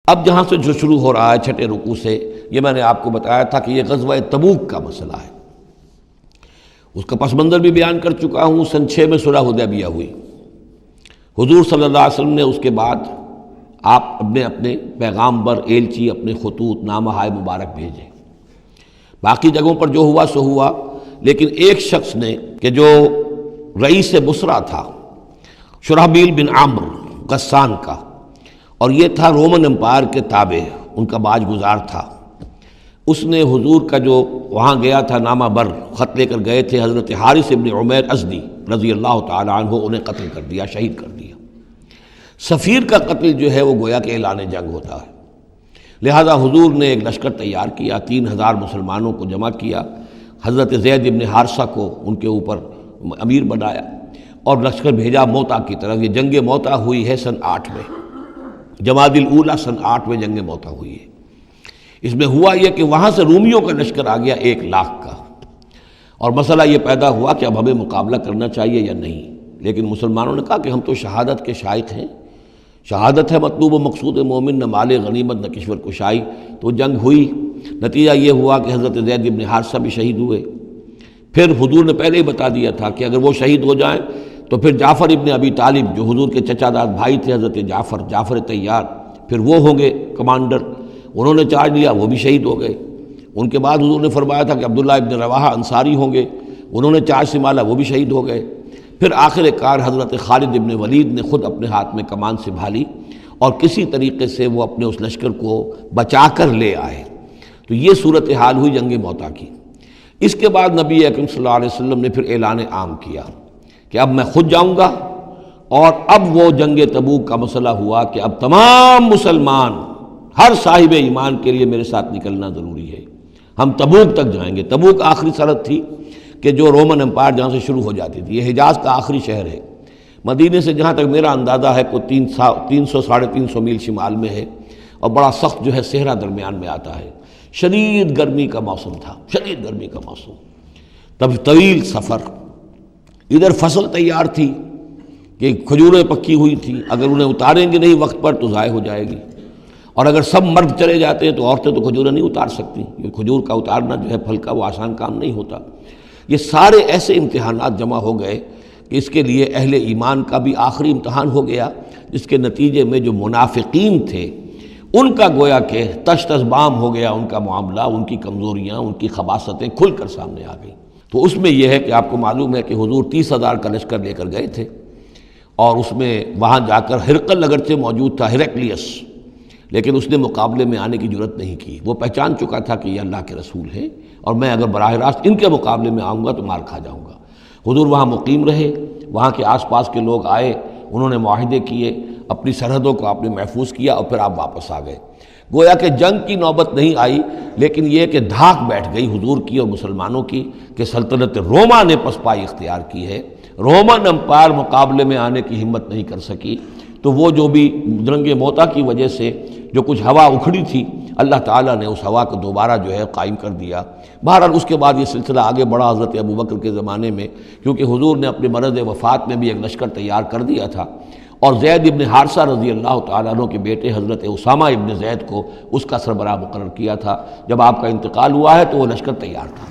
اب جہاں سے جو شروع ہو رہا ہے چھٹے رکوع سے، یہ میں نے آپ کو بتایا تھا کہ یہ غزوہ تبوک کا مسئلہ ہے، اس کا پس منظر بھی بیان کر چکا ہوں۔ سن 6 میں صلح حدیبیہ ہوئی، حضور صلی اللہ علیہ وسلم نے اس کے بعد آپ اپنے پیغامبر، ایلچی، اپنے خطوط، نامہ مبارک بھیجے۔ باقی جگہوں پر جو ہوا سو ہوا، لیکن ایک شخص نے کہ جو رئیس بصرہ تھا، شرحبیل بن عمرو غسان کا، اور یہ تھا رومن امپائر کے تابع، ان کا باج گزار تھا، اس نے حضور کا جو وہاں گیا تھا نامہ بر خط لے کر گئے تھے حضرت حارث ابن عمیر ازدی رضی اللہ تعالی عنہ، انہیں قتل کر دیا، شہید کر دیا۔ سفیر کا قتل جو ہے وہ گویا کہ اعلان جنگ ہوتا ہے، لہذا حضور نے ایک لشکر تیار کیا، 3000 مسلمانوں کو جمع کیا، حضرت زید ابن حارثہ کو ان کے اوپر امیر بنایا اور لشکر بھیجا موتا کی طرف۔ یہ جنگ موتا ہوئی ہے سن 8 میں، جمادی الاولیٰ سن 8 میں جنگ موتا ہوئی ہے۔ اس میں ہوا یہ کہ وہاں سے رومیوں کا لشکر آ گیا 1 لاکھ کا، اور مسئلہ یہ پیدا ہوا کہ اب ہمیں مقابلہ کرنا چاہیے یا نہیں، لیکن مسلمانوں نے کہا کہ ہم تو شہادت کے شائق ہیں، شہادت ہے مطلوب و مقصود مومن، نہ مال غنیمت نہ کشور کشائی۔ تو جنگ ہوئی، نتیجہ یہ ہوا کہ حضرت زید بن حارثہ بھی شہید ہوئے۔ پھر حضور نے پہلے ہی بتا دیا تھا کہ اگر وہ شہید ہو جائیں تو پھر جعفر ابن ابی طالب جو حضور کے چچا داد بھائی تھے حضرت جعفر طیار، پھر وہ ہوں گے کمانڈر، انہوں نے چارج لیا، وہ بھی شہید ہو گئے۔ ان کے بعد حضور نے فرمایا تھا کہ عبداللہ ابن رواحہ انصاری ہوں گے، انہوں نے چارج سنبھالا، وہ بھی شہید ہو گئے۔ پھر آخر کار حضرت خالد ابن ولید نے خود اپنے ہاتھ میں کمان سنبھالی اور کسی طریقے سے وہ اپنے اس لشکر کو بچا کر لے آئے۔ تو یہ صورتحال ہوئی جنگ موتا کی۔ اس کے بعد نبی اکرم صلی اللہ علیہ وسلم نے پھر اعلان عام کیا کہ اب میں خود جاؤں گا، اور اب وہ جنگ تبوک کا مسئلہ ہوا کہ اب تمام مسلمان، ہر صاحب ایمان کے لیے میرے ساتھ نکلنا ضروری ہے، ہم تبوک تک جائیں گے۔ تبوک آخری سرحد تھی کہ جو رومن امپائر جہاں سے شروع ہو جاتی تھی، یہ حجاز کا آخری شہر ہے، مدینے سے جہاں تک میرا اندازہ ہے کوئی 300 ساڑھے 300 میل شمال میں ہے، اور بڑا سخت جو ہے صحرا درمیان میں آتا ہے۔ شدید گرمی کا موسم تھا، شدید گرمی کا موسم، تب طویل سفر، ادھر فصل تیار تھی کہ کھجوریں پکی ہوئی تھی، اگر انہیں اتاریں گے نہیں وقت پر تو ضائع ہو جائے گی، اور اگر سب مرد چلے جاتے ہیں تو عورتیں تو کھجوریں نہیں اتار سکتی، یہ کھجور کا اتارنا جو ہے پھل کا وہ آسان کام نہیں ہوتا۔ یہ سارے ایسے امتحانات جمع ہو گئے کہ اس کے لیے اہل ایمان کا بھی آخری امتحان ہو گیا، جس کے نتیجے میں جو منافقین تھے ان کا گویا کہ تش تش بام ہو گیا، ان کا معاملہ، ان کی کمزوریاں، ان کی خباثتیں کھل کر سامنے آ گئیں۔ تو اس میں یہ ہے کہ آپ کو معلوم ہے کہ حضور 30,000 کا لشکر لے کر گئے تھے، اور اس میں وہاں جا کر ہرقل اگرچہ موجود تھا، ہرقلیس، لیکن اس نے مقابلے میں آنے کی جرت نہیں کی۔ وہ پہچان چکا تھا کہ یہ اللہ کے رسول ہیں، اور میں اگر براہ راست ان کے مقابلے میں آؤں گا تو مار کھا جاؤں گا۔ حضور وہاں مقیم رہے، وہاں کے آس پاس کے لوگ آئے، انہوں نے معاہدے کیے، اپنی سرحدوں کو آپ نے محفوظ کیا، اور پھر آپ واپس آ گئے۔ گویا کہ جنگ کی نوبت نہیں آئی، لیکن یہ کہ دھاک بیٹھ گئی حضور کی اور مسلمانوں کی کہ سلطنت روما نے پسپائی اختیار کی ہے، رومن امپائر مقابلے میں آنے کی ہمت نہیں کر سکی۔ تو وہ جو بھی جنگ موتا کی وجہ سے جو کچھ ہوا اکھڑی تھی، اللہ تعالیٰ نے اس ہوا کو دوبارہ جو ہے قائم کر دیا۔ بہرحال اس کے بعد یہ سلسلہ آگے بڑھا حضرت ابوبکر کے زمانے میں، کیونکہ حضور نے اپنے مرض وفات میں بھی ایک لشکر تیار کر دیا تھا، اور زید ابن حارثہ رضی اللہ تعالیٰ عنہ کے بیٹے حضرت اسامہ ابن زید کو اس کا سربراہ مقرر کیا تھا۔ جب آپ کا انتقال ہوا ہے تو وہ لشکر تیار تھا۔